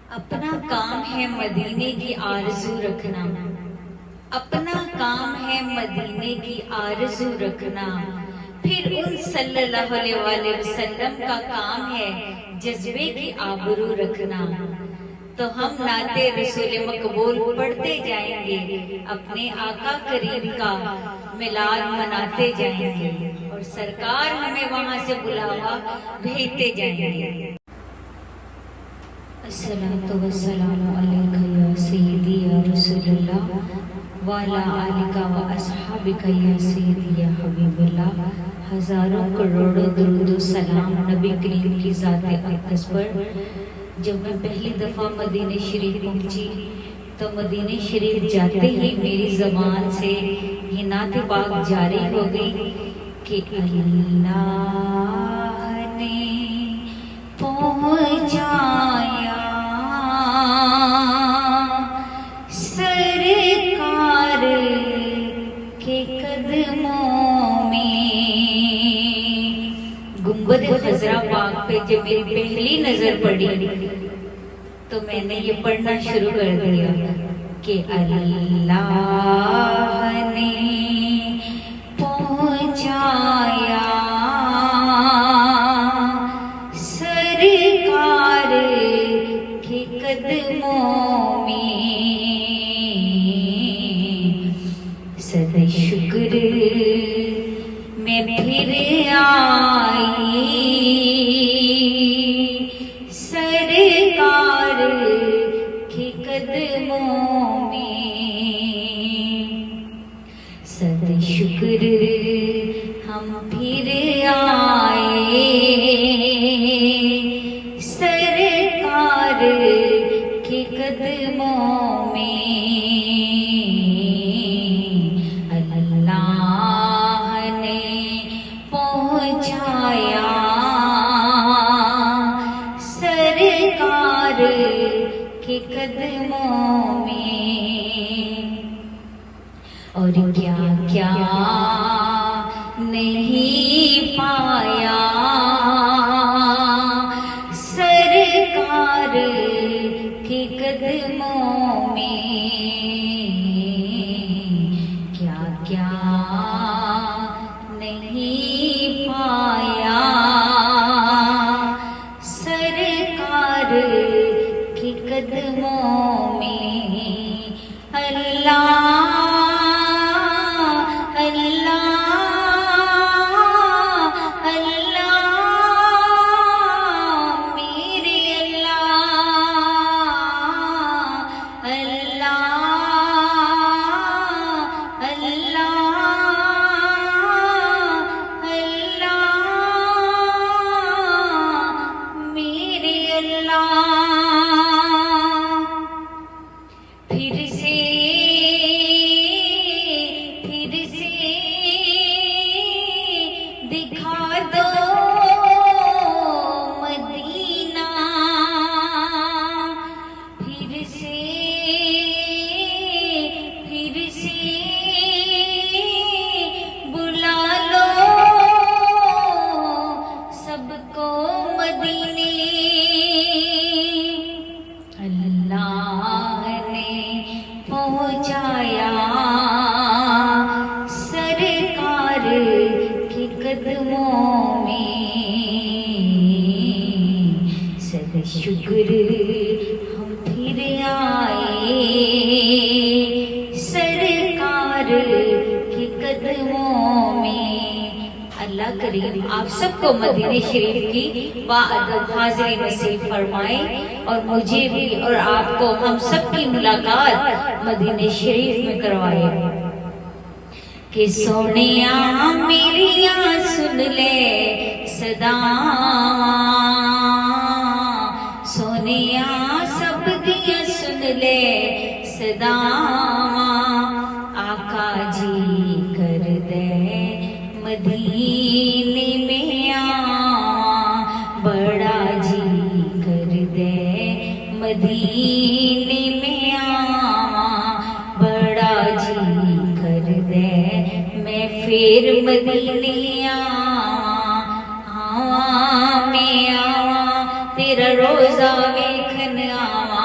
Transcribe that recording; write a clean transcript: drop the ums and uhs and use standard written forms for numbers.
اپنا کام ہے مدینے کی آرزو رکھنا، اپنا کام ہے مدینے کی آرزو رکھنا، پھر ان صلی اللہ علیہ وآلہ وسلم کا کام ہے جذبے کی آبرو رکھنا۔ تو ہم نعت رسول مقبول پڑھتے جائیں گے، اپنے آقا کریم کا میلاد مناتے جائیں گے اور سرکار ہمیں وہاں سے بلاوا بھیجتے جائیں گے۔ الصلاۃ والسلام علیکہ یا سیدی یا رسول اللہ وعلی آلک و اصحابک یا سیدی یا حبیب اللہ۔ ہزاروں کروڑوں درود و سلام نبی کریم کی ذات اقدس پر۔ جب میں پہلی دفعہ مدینہ شریف پہنچی تو مدینہ شریف جاتے ہی میری زبان سے یہ نعت پاک جاری ہو گئی کہ اللہ نے پہنچایا سرکار کے قدموں میں۔ گنبد خضرا پاک پہ جب میری پہلی نظر پڑی تو میں نے یہ پڑھنا شروع کر دیا کہ اللہ نے پہنچایا سرکار کے قدموں میں، صد شکر میں پھر آئی سرکار کے قدموں میں، صد شکر ہم پھر آئے سرکار کے قدموں میں۔ اللہ نے پہنچایا سرکار کے قدموں میں، اور کیا کیا نہیں پایا سرکار کے قدموں میں، کیا کیا نہیں پایا سرکار کے قدموں میں۔ اللہ شکر ہم پھر آئے سرکار کے قدموں میں۔ اللہ کریم آپ سب کو مدینہ شریف کی باادب حاضری نصیب فرمائے اور مجھے بھی اور آپ کو ہم سب کی ملاقات مدینہ شریف میں کروائے۔ کہ سونیاں میریاں سن لے صدا، سونیاں سب دیاں سن لے صدا، آقا جی کر دے مدینے میں آواں، بڑا جی کر دے مدینے میں آواں، بڑا جی کر دے میں پھر مدینے آواں، میں آواں تیرا روزہ ویکھن آواں۔